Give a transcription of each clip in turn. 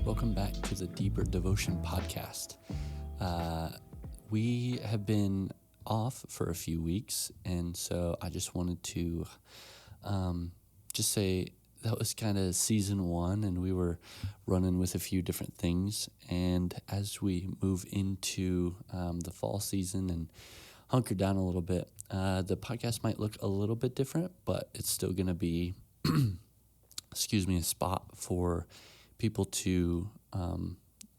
Welcome back to the Deeper Devotion podcast. We have been off for a few weeks, and so I just wanted to just say that was kind of season one, and we were running with a few different things. And as we move into the fall season and hunker down a little bit, the podcast might look a little bit different, but it's still going to be, a spot for people to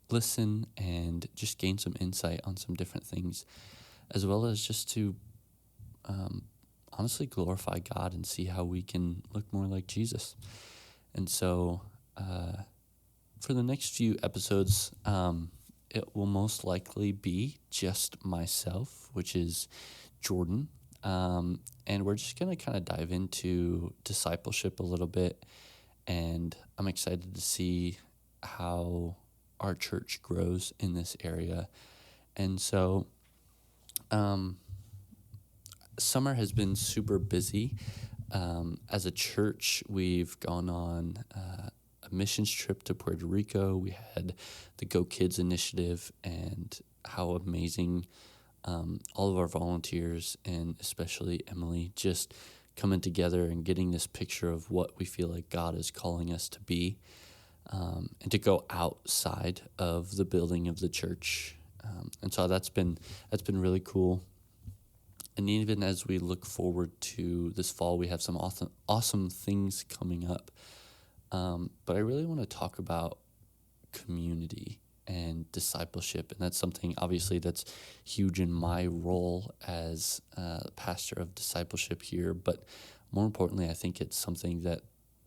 listen and just gain some insight on some different things, as well as just to honestly glorify God and see how we can look more like Jesus. And so for the next few episodes, it will most likely be just myself, which is Jordan. And we're just going to kind of dive into discipleship a little bit. And I'm excited to see how our church grows in this area. And so summer has been super busy. As a church, we've gone on a missions trip to Puerto Rico. We had the Go Kids initiative, and how amazing all of our volunteers, and especially Emily, just coming together and getting this picture of what we feel like God is calling us to be, and to go outside of the building of the church. And so that's been really cool. And even as we look forward to this fall, we have some awesome things coming up. But I really want to talk about community and discipleship. And that's something, obviously, that's huge in my role as pastor of discipleship here. But more importantly, I think it's something that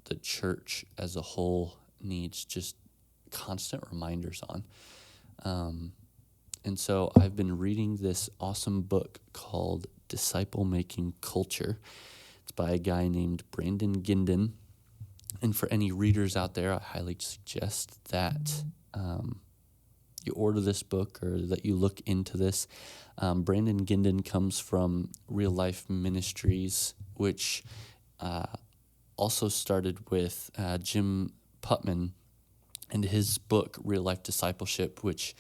the church as a whole needs just constant reminders on. And so I've been reading this awesome book called Disciple Making Culture. It's by a guy named Brandon Gindin. And for any readers out there, I highly suggest that you order this book or that you look into this. Brandon Gindin comes from Real Life Ministries, which also started with Jim Putman and his book, Real Life Discipleship, which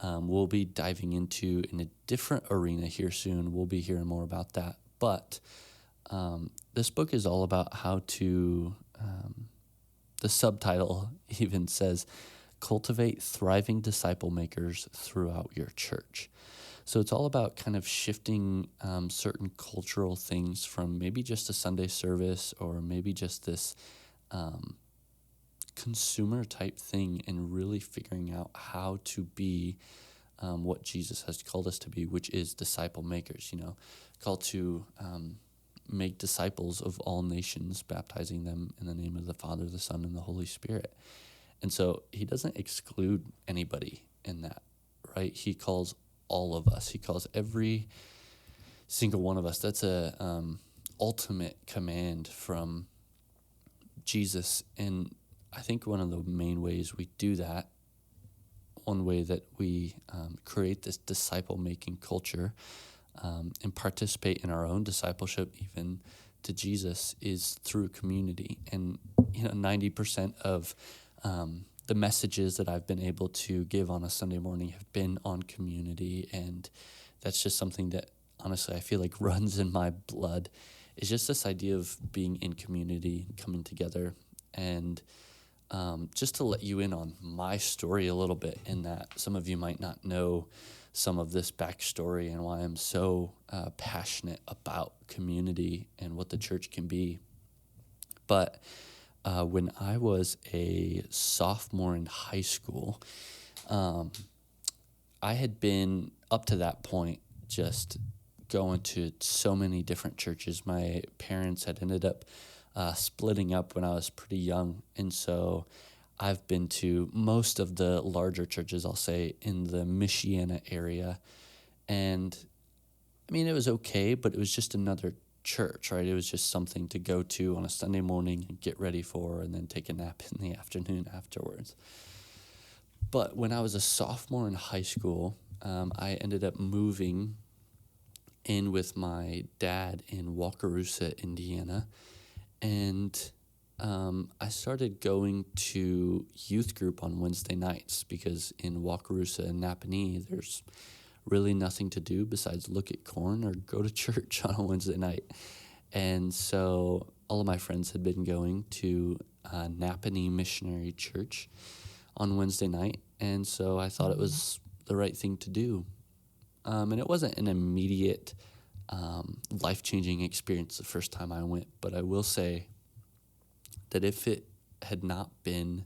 we'll be diving into in a different arena here soon. We'll be hearing more about that. But this book is all about how to, the subtitle even says, cultivate thriving disciple makers throughout your church. So it's all about kind of shifting certain cultural things from maybe just a Sunday service or maybe just this consumer type thing, and really figuring out how to be what Jesus has called us to be, which is disciple makers, called to make disciples of all nations, baptizing them in the name of the Father, the Son, and the Holy Spirit. And so he doesn't exclude anybody in that, right? He calls all of us. He calls every single one of us. That's a ultimate command from Jesus. And I think one of the main ways we do that, one way that we create this disciple-making culture and participate in our own discipleship even to Jesus, is through community. And 90% of the messages that I've been able to give on a Sunday morning have been on community, and that's just something that honestly I feel like runs in my blood. It's just this idea of being in community, coming together. And just to let you in on my story a little bit, in that some of you might not know some of this backstory and why I'm so passionate about community and what the church can be. But when I was a sophomore in high school, I had been, up to that point, just going to so many different churches. My parents had ended up splitting up when I was pretty young, and so I've been to most of the larger churches, I'll say, in the Michiana area. And I mean, it was okay, but it was just another church, right? It was just something to go to on a Sunday morning and get ready for, and then take a nap in the afternoon afterwards. But when I was a sophomore in high school, I ended up moving in with my dad in Wakarusa, Indiana. And I started going to youth group on Wednesday nights because in Wakarusa and Napanee, there's really nothing to do besides look at corn or go to church on a Wednesday night. And so all of my friends had been going to Napanee Missionary Church on Wednesday night. And so I thought it was the right thing to do. And it wasn't an immediate life-changing experience the first time I went, but I will say that if it had not been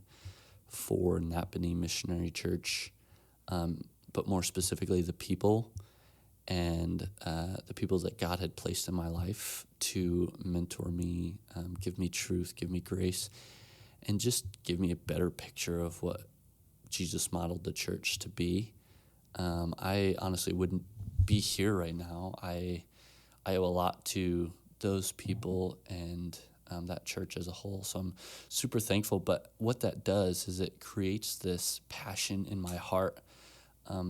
for Napanee Missionary Church, but more specifically the people and the people that God had placed in my life to mentor me, give me truth, give me grace, and just give me a better picture of what Jesus modeled the church to be, I honestly wouldn't be here right now. I owe a lot to those people and that church as a whole. So I'm super thankful. But what that does is it creates this passion in my heart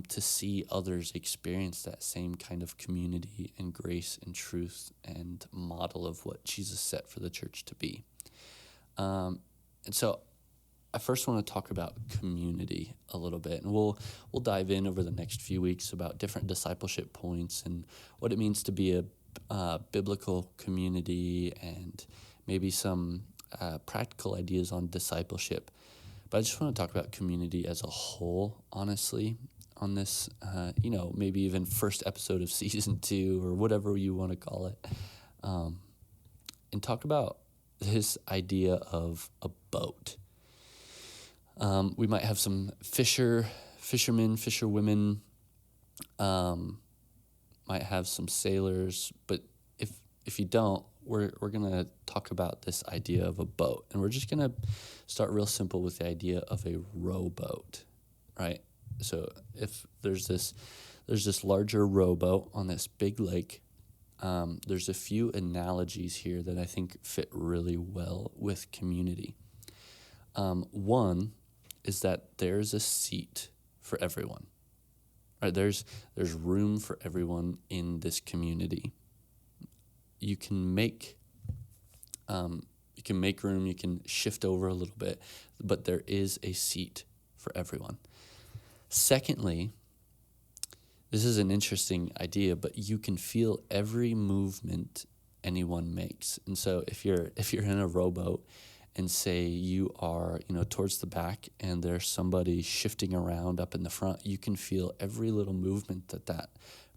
to see others experience that same kind of community and grace and truth and model of what Jesus set for the church to be. And so I first want to talk about community a little bit, and we'll dive in over the next few weeks about different discipleship points and what it means to be a biblical community and maybe some practical ideas on discipleship. But I just want to talk about community as a whole, honestly, on this, maybe even first episode of season 2 or whatever you want to call it, and talk about this idea of a boat. We might have some fishermen, fisherwomen, might have some sailors, but if you don't, we're going to talk about this idea of a boat. And we're just going to start real simple with the idea of a rowboat, right? So if there's this larger rowboat on this big lake, there's a few analogies here that I think fit really well with community. One is that there's a seat for everyone. Right? There's room for everyone in this community. You can make room, you can shift over a little bit, but there is a seat for everyone. Secondly, this is an interesting idea, but you can feel every movement anyone makes. And so if you're in a rowboat and say you are, towards the back and there's somebody shifting around up in the front, you can feel every little movement that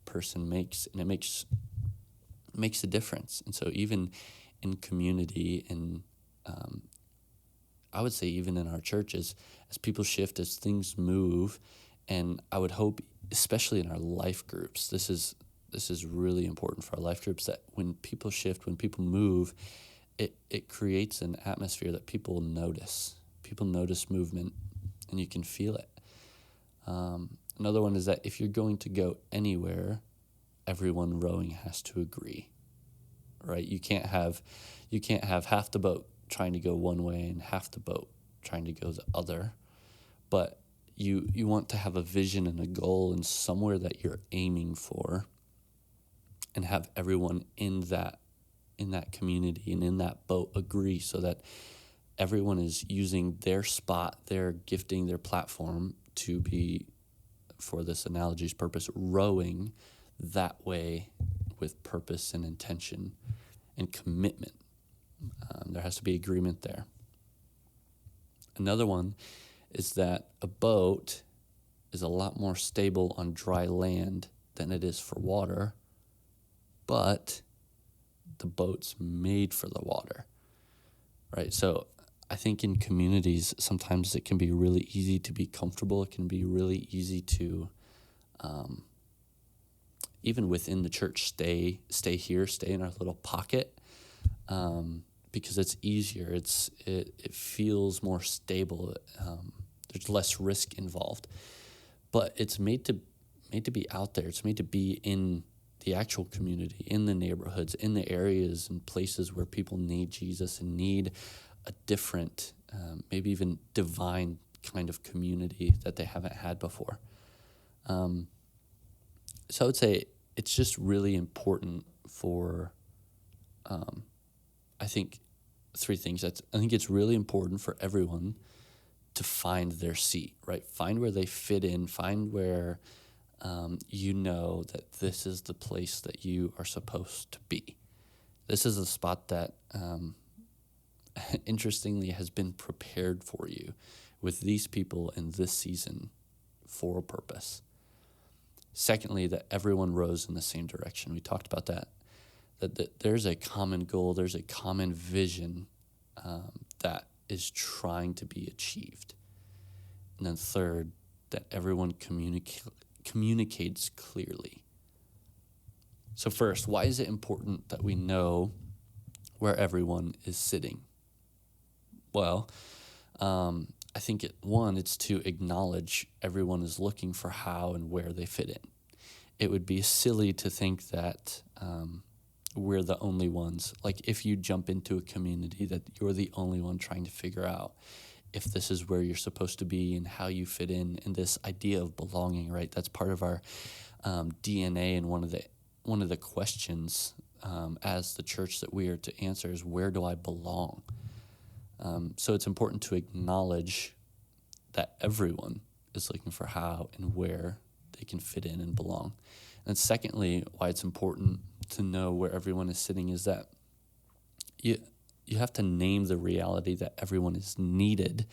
person makes, and it makes a difference. And so even in community, and I would say even in our churches, as people shift, as things move, and I would hope, especially in our life groups, this is really important for our life groups, that when people shift, when people move, it creates an atmosphere that people notice. People notice movement, and you can feel it. Another one is that if you're going to go anywhere, everyone rowing has to agree, right? You can't have half the boat trying to go one way and half the boat trying to go the other. But you want to have a vision and a goal and somewhere that you're aiming for, and have everyone in that community and in that boat agree, so that everyone is using their spot, their gifting, their platform to be, for this analogy's purpose, rowing that way with purpose and intention and commitment. There has to be agreement there. Another one is that a boat is a lot more stable on dry land than it is for water, but the boat's made for the water, right? So I think in communities, sometimes it can be really easy to be comfortable. It can be really easy to, even within the church, stay here, stay in our little pocket, because it's easier. It feels more stable. There's less risk involved, but it's made to be out there. It's made to be in the actual community, in the neighborhoods, in the areas and places where people need Jesus and need a different, maybe even divine kind of community that they haven't had before. So I would say it's just really important for, I think, three things. I think it's really important for everyone to find their seat, right? Find where they fit in, find where you know that this is the place that you are supposed to be. This is a spot that, interestingly, has been prepared for you with these people in this season for a purpose. Secondly, that everyone rows in the same direction. We talked about that there's a common goal, there's a common vision that is trying to be achieved. And then third, that everyone communicates clearly. So first, why is it important that we know where everyone is sitting? Well, I think it's to acknowledge everyone is looking for how and where they fit in. It would be silly to think that we're the only ones. Like if you jump into a community, that you're the only one trying to figure out if this is where you're supposed to be and how you fit in, and this idea of belonging, right? That's part of our DNA, and one of the questions as the church that we are to answer is, where do I belong? So it's important to acknowledge that everyone is looking for how and where they can fit in and belong. And secondly, why it's important to know where everyone is sitting is that you have to name the reality that everyone is needed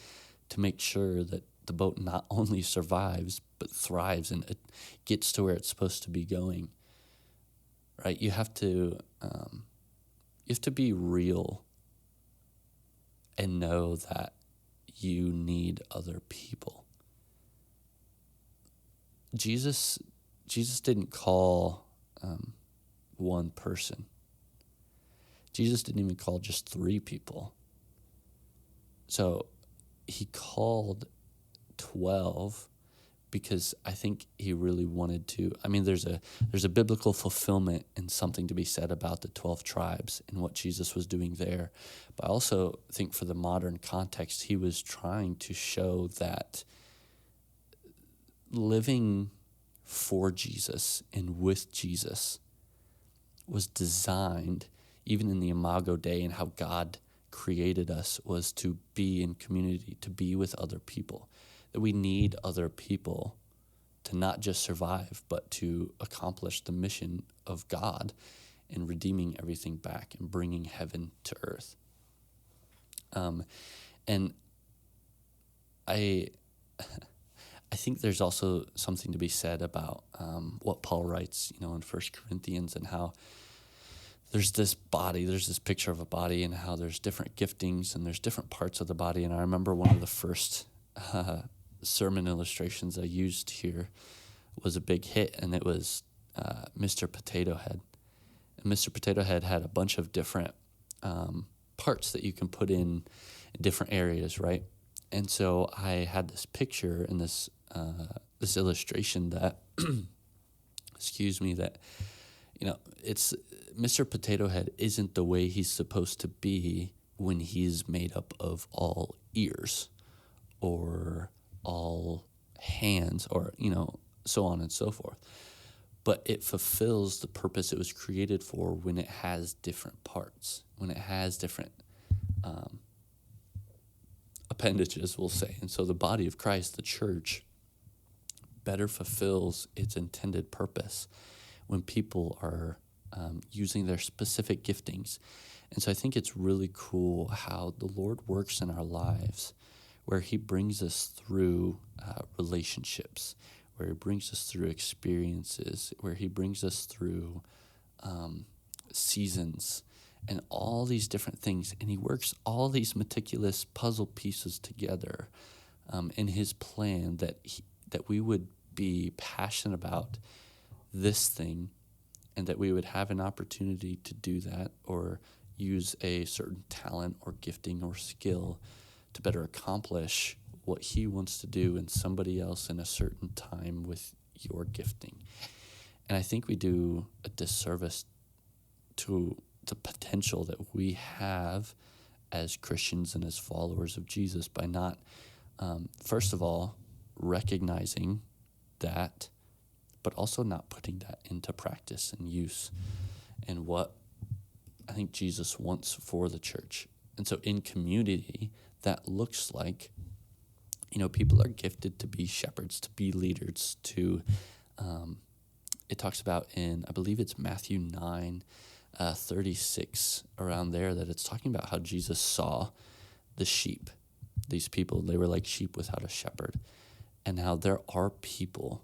to make sure that the boat not only survives but thrives and it gets to where it's supposed to be going. Right? You have to be real and know that you need other people. Jesus didn't call one person. Jesus didn't even call just 3 people. So he called 12 because I think he really wanted to. I mean, there's a biblical fulfillment and something to be said about the 12 tribes and what Jesus was doing there. But I also think for the modern context, he was trying to show that living for Jesus and with Jesus was designed, even in the Imago Dei and how God created us, was to be in community, to be with other people. That we need other people to not just survive, but to accomplish the mission of God in redeeming everything back and bringing heaven to earth. And I think there's also something to be said about what Paul writes, in 1 Corinthians, and how there's this body, there's this picture of a body, and how there's different giftings and there's different parts of the body. And I remember one of the first sermon illustrations I used here was a big hit, and it was Mr. Potato Head. And Mr. Potato Head had a bunch of different parts that you can put in different areas, right? And so I had this picture and this illustration that, that, it's Mr. Potato Head isn't the way he's supposed to be when he's made up of all ears or all hands or, so on and so forth. But it fulfills the purpose it was created for when it has different parts, when it has different appendages, we'll say. And so the body of Christ, the church, better fulfills its intended purpose when people are using their specific giftings. And so I think it's really cool how the Lord works in our lives, where he brings us through relationships, where he brings us through experiences, where he brings us through seasons and all these different things. And he works all these meticulous puzzle pieces together in his plan that we would be passionate about this thing, and that we would have an opportunity to do that or use a certain talent or gifting or skill to better accomplish what he wants to do in somebody else in a certain time with your gifting. And I think we do a disservice to the potential that we have as Christians and as followers of Jesus by not First of all, recognizing that, but also not putting that into practice and use and what I think Jesus wants for the church. And so in community, that looks like, people are gifted to be shepherds, to be leaders, it talks about in, I believe it's Matthew 9, 36, around there, that it's talking about how Jesus saw the sheep. These people, they were like sheep without a shepherd. And how there are people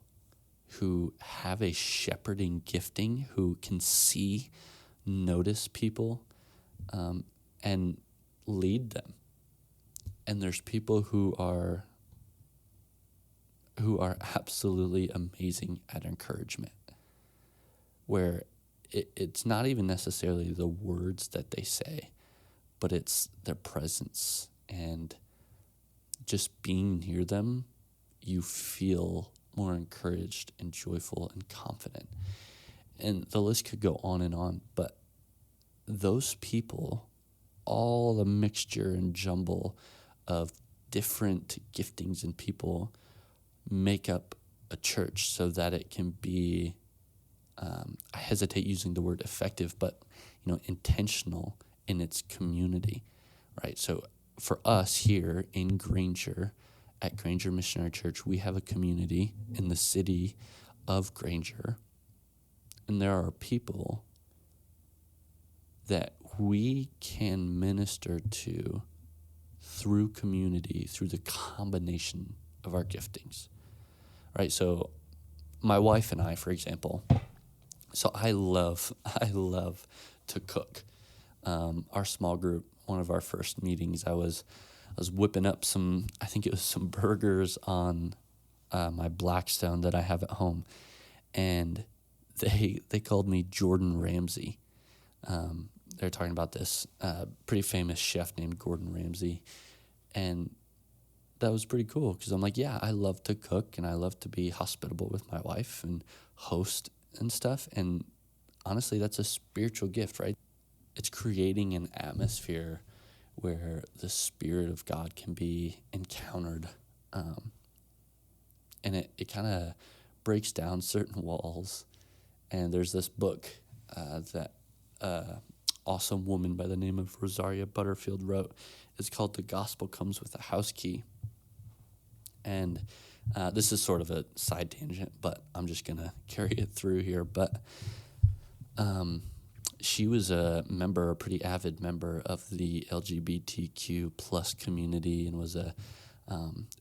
who have a shepherding gifting, who can see, notice people, and lead them. And there's people who are absolutely amazing at encouragement, where it's not even necessarily the words that they say, but it's their presence. And just being near them, you feel more encouraged and joyful and confident. And the list could go on, but those people, all the mixture and jumble of different giftings and people, make up a church so that it can be, I hesitate using the word effective, but intentional in its community, right? So for us here in Granger, at Granger Missionary Church, we have a community in the city of Granger, and there are people that we can minister to through community, through the combination of our giftings, right? So my wife and I, for example, so I love to cook. Our small group, one of our first meetings, I was whipping up some burgers on my Blackstone that I have at home, and they called me Jordan Ramsay. They're talking about this pretty famous chef named Gordon Ramsay, and that was pretty cool because I'm like, yeah, I love to cook and I love to be hospitable with my wife and host and stuff. And honestly, that's a spiritual gift, right? It's creating an atmosphere where the Spirit of God can be encountered. And it kind of breaks down certain walls. And there's this book that awesome woman by the name of Rosaria Butterfield wrote. It's called The Gospel Comes with a House Key. And this is sort of a side tangent, but I'm just going to carry it through here. But she was a pretty avid member of the LGBTQ plus community, and was a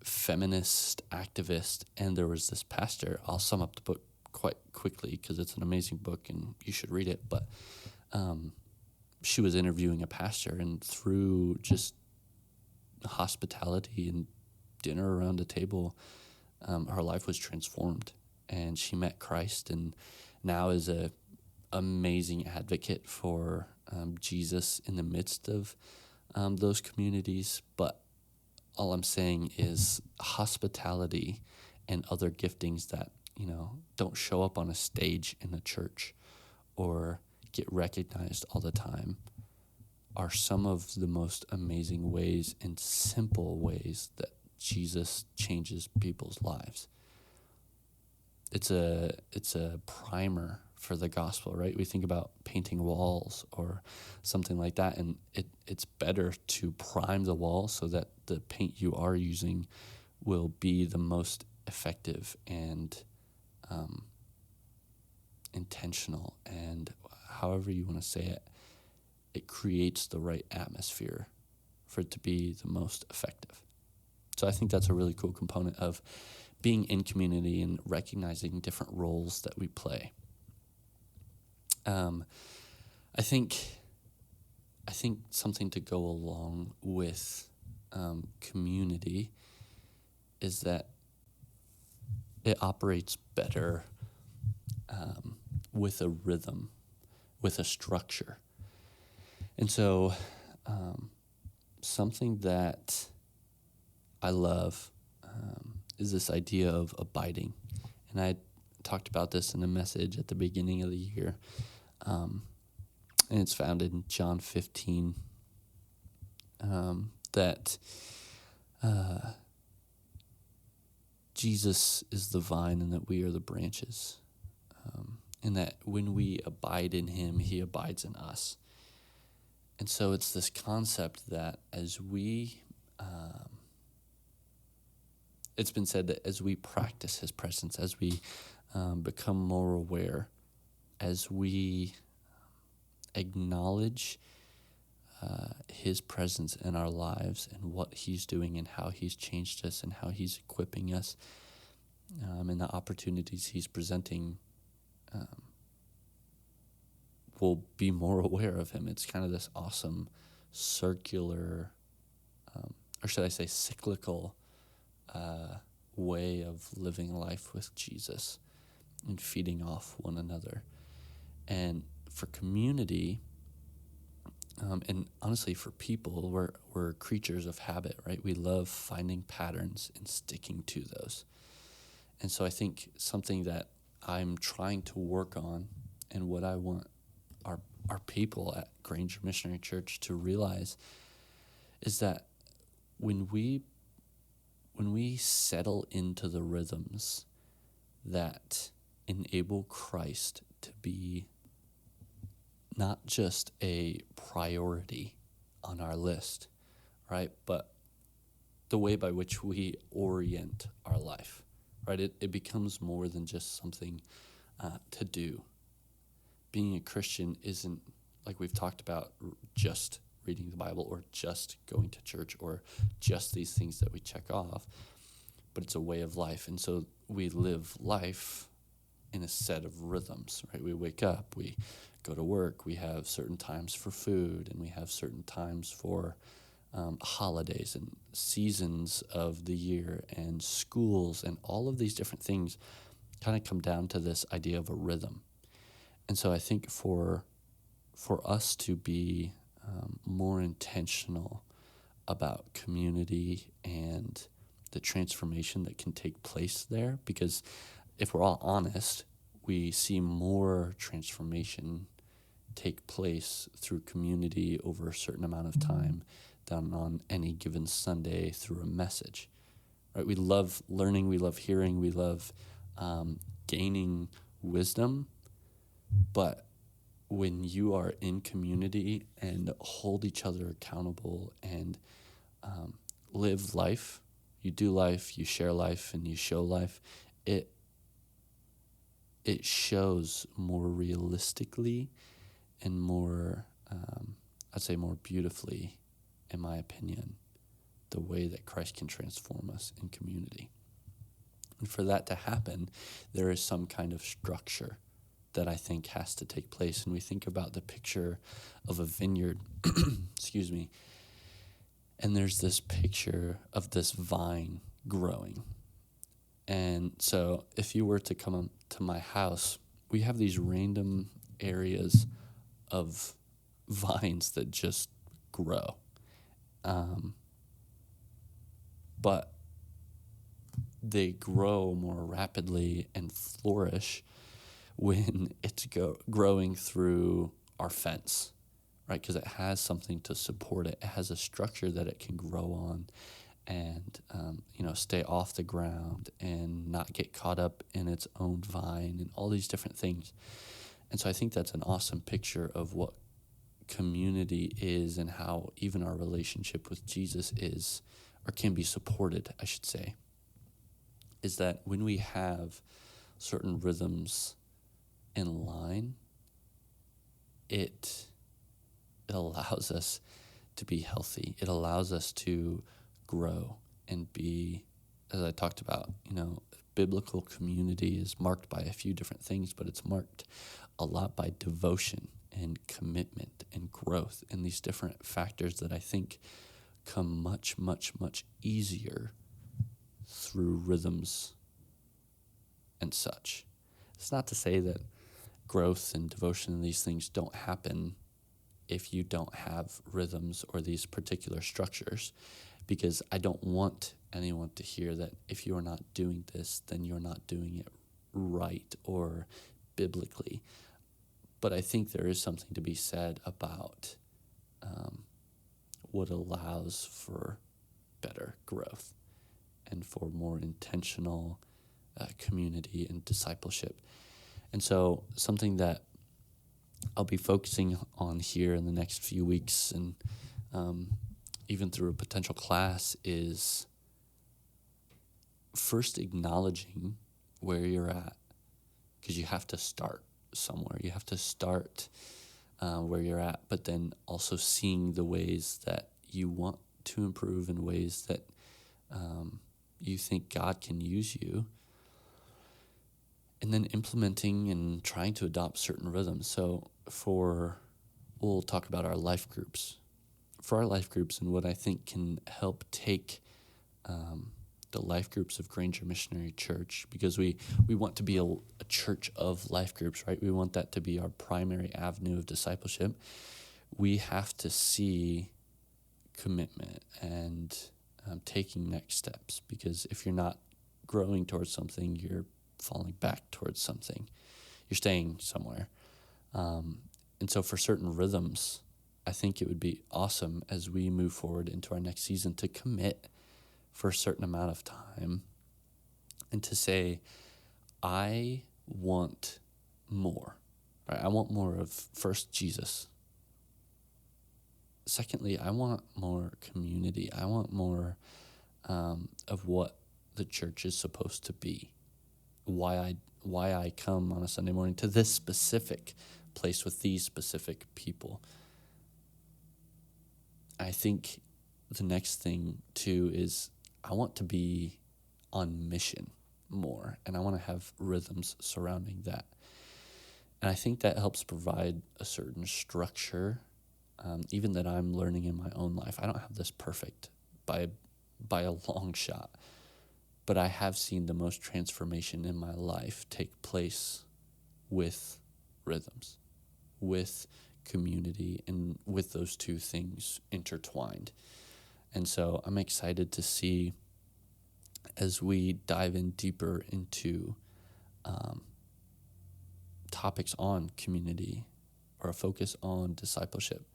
feminist activist. And there was this pastor. I'll sum up the book quite quickly because it's an amazing book and you should read it. But she was interviewing a pastor, and through just hospitality and dinner around a table, her life was transformed, and she met Christ, and now is a amazing advocate for Jesus in the midst of those communities. But all I'm saying is hospitality and other giftings that don't show up on a stage in a church or get recognized all the time are some of the most amazing ways and simple ways that Jesus changes people's lives. It's a primer for the gospel, right? We think about painting walls or something like that, and it's better to prime the wall so that the paint you are using will be the most effective and intentional, and however you want to say it, it creates the right atmosphere for it to be the most effective. So I think that's a really cool component of being in community and recognizing different roles that we play. I think something to go along with community is that it operates better with a rhythm, with a structure. And so something that I love is this idea of abiding. And I talked about this in a message at the beginning of the year. And it's found in John 15, that Jesus is the vine and that we are the branches. And that when we abide in him, he abides in us. And so it's this concept that as we, it's been said that as we practice his presence, as we become more aware, as we acknowledge his presence in our lives and what he's doing and how he's changed us and how he's equipping us and the opportunities he's presenting, we'll be more aware of him. It's kind of this awesome circular, or should I say cyclical way of living life with Jesus and feeding off one another. And for community, and honestly for people, we're creatures of habit, right? We love finding patterns and sticking to those. And so I think something that I'm trying to work on and what I want our people at Granger Missionary Church to realize is that when we settle into the rhythms that enable Christ to be not just a priority on our list, right, but the way by which we orient our life, right? It becomes more than just something to do. Being a Christian isn't, like we've talked about, just reading the Bible or just going to church or just these things that we check off, but it's a way of life. And so we live life in a set of rhythms, right? We wake up, we go to work, we have certain times for food, and we have certain times for holidays and seasons of the year and schools, and all of these different things kind of come down to this idea of a rhythm. And so I think for us to be more intentional about community and the transformation that can take place there, because if we're all honest, we see more transformation take place through community over a certain amount of time than on any given Sunday through a message, right? We love learning, we love hearing, we love gaining wisdom, but when you are in community and hold each other accountable and live life, you do life, you share life, and you show life, it shows more realistically and more, I'd say more beautifully, in my opinion, the way that Christ can transform us in community. And for that to happen, there is some kind of structure that I think has to take place. And we think about the picture of a vineyard, excuse me, and there's this picture of this vine growing. And so if you were to come to my house, we have these random areas of vines that just grow. But they grow more rapidly and flourish when it's growing through our fence, right? Because it has something to support it. It has a structure that it can grow on and, stay off the ground and not get caught up in its own vine and all these different things. And so I think that's an awesome picture of what community is and how even our relationship with Jesus is, or can be supported, I should say, is that when we have certain rhythms in line, it allows us to be healthy. It allows us to grow and be, as I talked about, biblical community is marked by a few different things, but it's marked a lot by devotion and commitment and growth and these different factors that I think come much, much, much easier through rhythms and such. It's not to say that growth and devotion and these things don't happen if you don't have rhythms or these particular structures, because I don't want anyone to hear that if you are not doing this, then you're not doing it right or biblically. But I think there is something to be said about what allows for better growth. and for more intentional community and discipleship. And so something that I'll be focusing on here in the next few weeks and even through a potential class is first acknowledging where you're at, because you have to start somewhere. You have to start where you're at, but then also seeing the ways that you want to improve and ways that you think God can use you, and then implementing and trying to adopt certain rhythms. So we'll talk about our life groups. For our life groups, and what I think can help take the life groups of Granger Missionary Church, because we want to be a church of life groups, right? We want that to be our primary avenue of discipleship. We have to see commitment and taking next steps, because if you're not growing towards something, you're falling back towards something. You're staying somewhere. And so for certain rhythms, I think it would be awesome as we move forward into our next season to commit for a certain amount of time and to say, I want more. Right? I want more of first Jesus. Secondly, I want more community. I want more of what the church is supposed to be. Why I come on a Sunday morning to this specific place with these specific people. I think the next thing too is I want to be on mission more, and I want to have rhythms surrounding that. And I think that helps provide a certain structure, even that I'm learning in my own life. I don't have this perfect by a long shot, but I have seen the most transformation in my life take place with rhythms, with community, and with those two things intertwined. And so I'm excited to see, as we dive in deeper into topics on community or a focus on discipleship,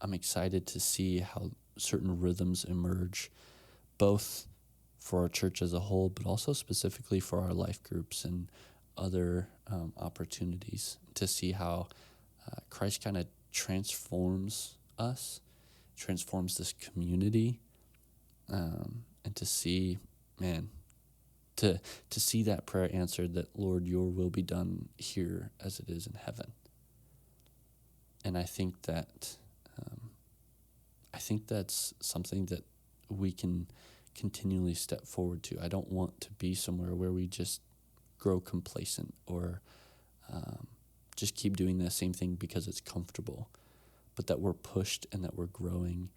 I'm excited to see how certain rhythms emerge, both for our church as a whole, but also specifically for our life groups and other opportunities, to see how Christ kind of transforms us, transforms this community, and to see, to see that prayer answered, that, Lord, your will be done here as it is in heaven. And I think that's something that we can continually step forward to. I don't want to be somewhere where we just grow complacent or just keep doing the same thing because it's comfortable, but that we're pushed and that we're growing,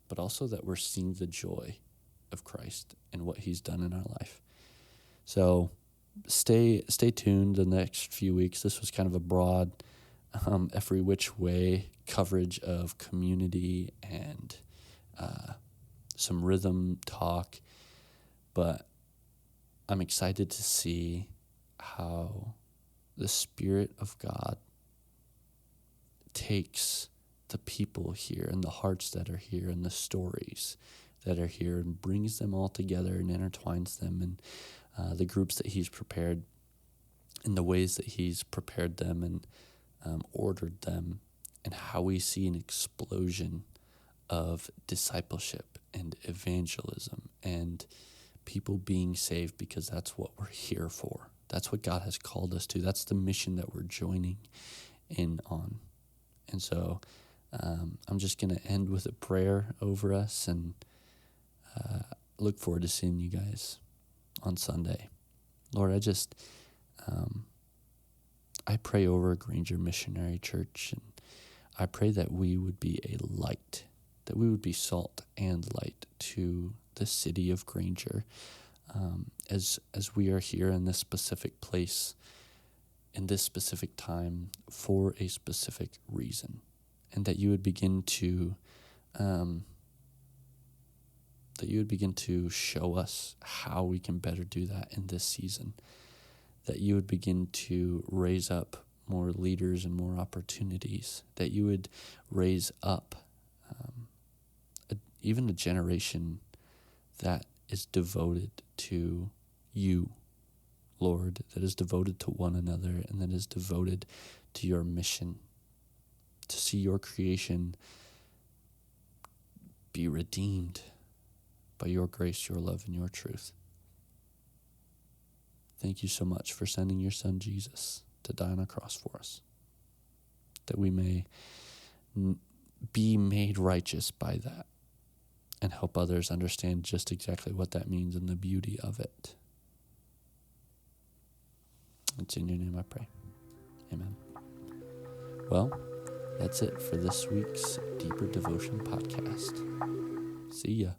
but also that we're seeing the joy of Christ and what he's done in our life. So stay tuned the next few weeks. This was kind of a broad, every which way coverage of community and some rhythm talk, but I'm excited to see how the Spirit of God takes the people here and the hearts that are here and the stories that are here and brings them all together and intertwines them, and the groups that he's prepared and the ways that he's prepared them and ordered them, and how we see an explosion of discipleship and evangelism and people being saved, because that's what we're here for. That's what God has called us to. That's the mission that we're joining in on. And so I'm just going to end with a prayer over us, and look forward to seeing you guys on Sunday. Lord, I pray over Granger Missionary Church, and I pray that we would be a light, that we would be salt and light to the city of Granger, as we are here in this specific place, in this specific time, for a specific reason, and that you would begin to show us how we can better do that in this season, that you would begin to raise up more leaders and more opportunities, that you would raise up even a generation that is devoted to you, Lord, that is devoted to one another, and that is devoted to your mission, to see your creation be redeemed by your grace, your love, and your truth. Thank you so much for sending your son Jesus to die on a cross for us, that we may be made righteous by that and help others understand just exactly what that means and the beauty of it. It's in your name I pray. Amen. Well, that's it for this week's Deeper Devotion podcast. See ya.